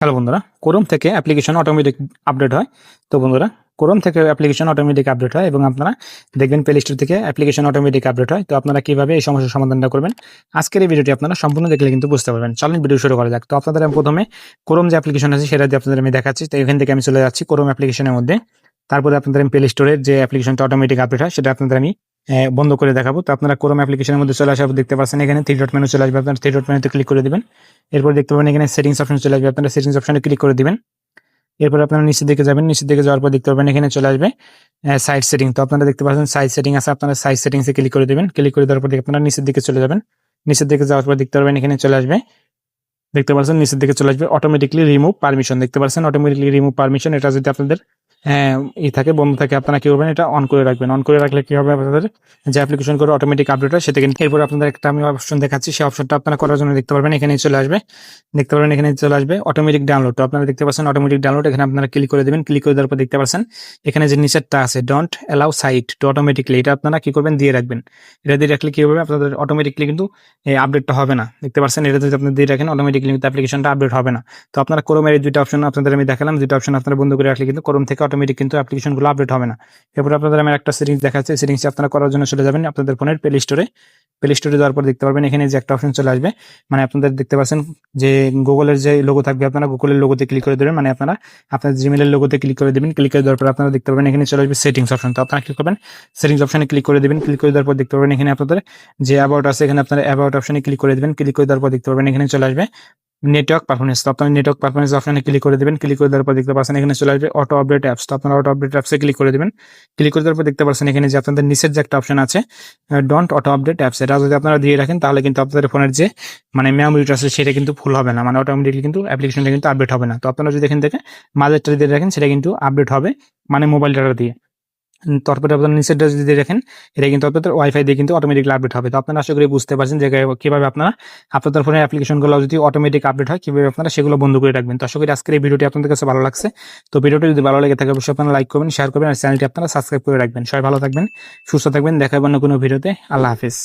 Hello বন্ধুরা, Chrome থেকে application automatic update হয়। তো বন্ধুরা, ক্রোম থেকে অ্যাপ্লিকেশন অটোমেটিক আপডেট হয় এবং আপনারা দেখবেন প্লে স্টোর থেকে অ্যাপ্লিকেশন অটোমেটিক আপডেট হয়। তো আপনারা কিভাবে এই সমস্যার সমাধানটা করবেন, আজকের এই ভিডিওটি আপনারা সম্পূর্ণ দেখলে কিন্তু বুঝতে পারবেন। চলুন ভিডিও শুরু করা যাক। তো আপনাদের আমি প্রথমে ক্রোম যে অ্যাপ্লিকেশন আছে সেটা দিয়ে আপনাদের আমি দেখাচ্ছি। তো এখান থেকে আমি চলে যাচ্ছি ক্রোম অ্যাপ্লিকেশনের মধ্যে। তারপরে আপনাদের আমি প্লে স্টোরের যে অ্যাপ্লিকেশনটা অটোমেটিক আপডেট হয় সেটা আপনাদের আমি বন্ধ করে দেখাবো। তো আপনারা ক্রোম অ্যাপ্লিকেশনের মধ্যে চলে আসার পর দেখতে পাচ্ছেন এখানে থ্রি ডট মেনু চলে আসবে। আপনারা থ্রি ডট মেনুতে ক্লিক করে দিবেন। এরপর দেখতে পাবেন এখানে সেটিংস অপশন চলে আসবে। আপনারা সেটিংস অপশনে ক্লিক করে দিবেন। এরপর আপনারা নিচের দিকে যাবেন। নিচের দিকে যাওয়ার পর দেখতে পাবেন এখানে চলে আসবে সাইড সেটিং। তো আপনারা দেখতে পাচ্ছেন সাইড সেটিং আছে। আপনারা সাইড সেটিংসে ক্লিক করে দিবেন। ক্লিক করে দেওয়ার পর আপনারা নিচের দিকে চলে যাবেন। নিচের দিকে যাওয়ার পর দেখতে পাবেন এখানে চলে আসবে, দেখতে পাচ্ছেন নিচের দিকে চলে আসবে অটোমেটিকলি রিমুভ পারমিশন। দেখতে পাচ্ছেন অটোমেটিকলি রিমুভ পারমিশন। এটা যদি আপনাদের থাকে বন্ধ থাকে, আপনারা কি করবেন, এটা অন করে রাখবেন। অন করে রাখলে কি হবে, আপনাদের যে অ্যাপ্লিকেশন করে অটোমেটিক আপডেট হয় সেটা কিন্তু। এরপর আপনাদের একটা আমি অপশন দেখাচ্ছি, সেই অপশনটা আপনারা করার জন্য দেখতে পারবেন এখানে চলে আসবে। দেখতে পারবেন এখানে চলে আসবে অটোমেটিক ডাউনলোড। তো আপনারা দেখতে পাচ্ছেন অটোমেটিক ডাউনলোড, এখানে আপনারা ক্লিক করে দেবেন। ক্লিক করে দেওয়ার পর দেখতে পাচ্ছেন এখানে যে নিচেরটা আছে don't allow site to automatically, এটা আপনারা কি করবেন, দিয়ে রাখবেন। এটা দিয়ে রাখলে কি হবে, আপনাদের অটোমেটিকলি কিন্তু এই আপডেটটা হবে না। দেখতে পাচ্ছেন এটা যদি আপনি দিয়ে রাখেন অটোমেটিকলি কিন্তু অ্যাপ্লিকেশনটা আপডেট হবে না। তো আপনারা ক্রোমের এই দুইটা অপশন আপনাদের আমি দেখালাম, দুইটা অপশন আপনারা বন্ধ করে রাখলে কিন্তু ক্রোম থেকে অটোমেটিক কিন্তু অ্যাপ্লিকেশনগুলো আপডেট হবে না। এরপর আপনাদের আমি একটা সেটিংস দেখাচ্ছি, সেটিংসে আপনারা করার জন্য চলে যাবেন আপনাদের ফোনের প্লে স্টোরে। প্লে স্টোরে যাওয়ার পর দেখতে পারবেন এখানে যে একটা অপশন চলে আসবে, মানে আপনাদের দেখতে পাচ্ছেন যে গুগলের যে লোগো থাকবে, আপনারা গুগলের লোগোতে ক্লিক করে দেবেন, মানে আপনারা আপনার জিমেলের লোগোতে ক্লিক করে দেবেন। ক্লিক করে দেওয়ার পর আপনারা দেখতে পারবেন এখানে চলে আসবে সেটিংস অপশন। তো আপনারা কি করবেন, সেটিংস অপশনে ক্লিক করে দেবেন। ক্লিক করে দেওয়ার পর দেখতে পারবেন এখানে আপনাদের যে অ্যাবাউট আছে, এখানে আপনারা অ্যাবাউট অপশনে ক্লিক করে দেবেন। ক্লিক করে দেওয়ার পর দেখতে পারবেন এখানে চলে আসবে নেটওয়ার্ক পারফরমেন্স। তো আপনারা নেটওয়ার্ক পারফরমেন্স অপশনে ক্লিক করে দেবেন। ক্লিক করে দেওয়ার পর দেখতে পাচ্ছেন এখানে চলে আসবে অটো আপডেট অ্যাপস। তো আপনারা অটো আপডেট অ্যাপসে ক্লিক করে দেবেন। ক্লিক করে দেওয়ার পর দেখতে পাচ্ছেন এখানে যে আপনাদের নিচের যে একটা অপশন আছে ডোন্ট অটো আপডেট অ্যাপস, এটা যদি আপনারা দিয়ে রাখেন তাহলে কিন্তু আপনাদের ফোনের যে মানে মেমোরিটা আছে সেটা কিন্তু ফুল হবে না, মানে অটোমেটিকলি কিন্তু অ্যাপ্লিকেশনটা কিন্তু আপডেট হবে না। তো আপনারা যদি এখান থেকে মাঝেরটা দিয়ে রাখেন সেটা কিন্তু আপডেট হবে, মানে মোবাইল ডাটা দিয়ে। তারপরে আপনার নিচেরটা যদি দেখেন এটা কিন্তু আপনাদের ওয়াইফাই দিয়ে কিন্তু অটোমেটিকলি আপডেট হবে। তো আপনারা আশা করি বুঝতে পারছেন যে কিভাবে আপনারা আপনাদের ফোনের অ্যাপ্লিকেশনগুলো যদি অটোমেটিক আপডেট হয় কিভাবে আপনারা সেগুলো বন্ধ করে রাখবেন। তো আশা করি আজকের এই ভিডিওটি আপনাদের কাছে ভালো লাগছে। তো ভিডিওটি যদি ভালো লেগে থাকে অবশ্যই আপনারা লাইক করবেন, শেয়ার করবেন আর চ্যানেলটি আপনারা সাবস্ক্রাইব করে রাখবেন। সবাই ভালো থাকবেন, সুস্থ থাকবেন, দেখা হবে অন্য কোনো ভিডিওতে। আল্লাহ হাফিজ।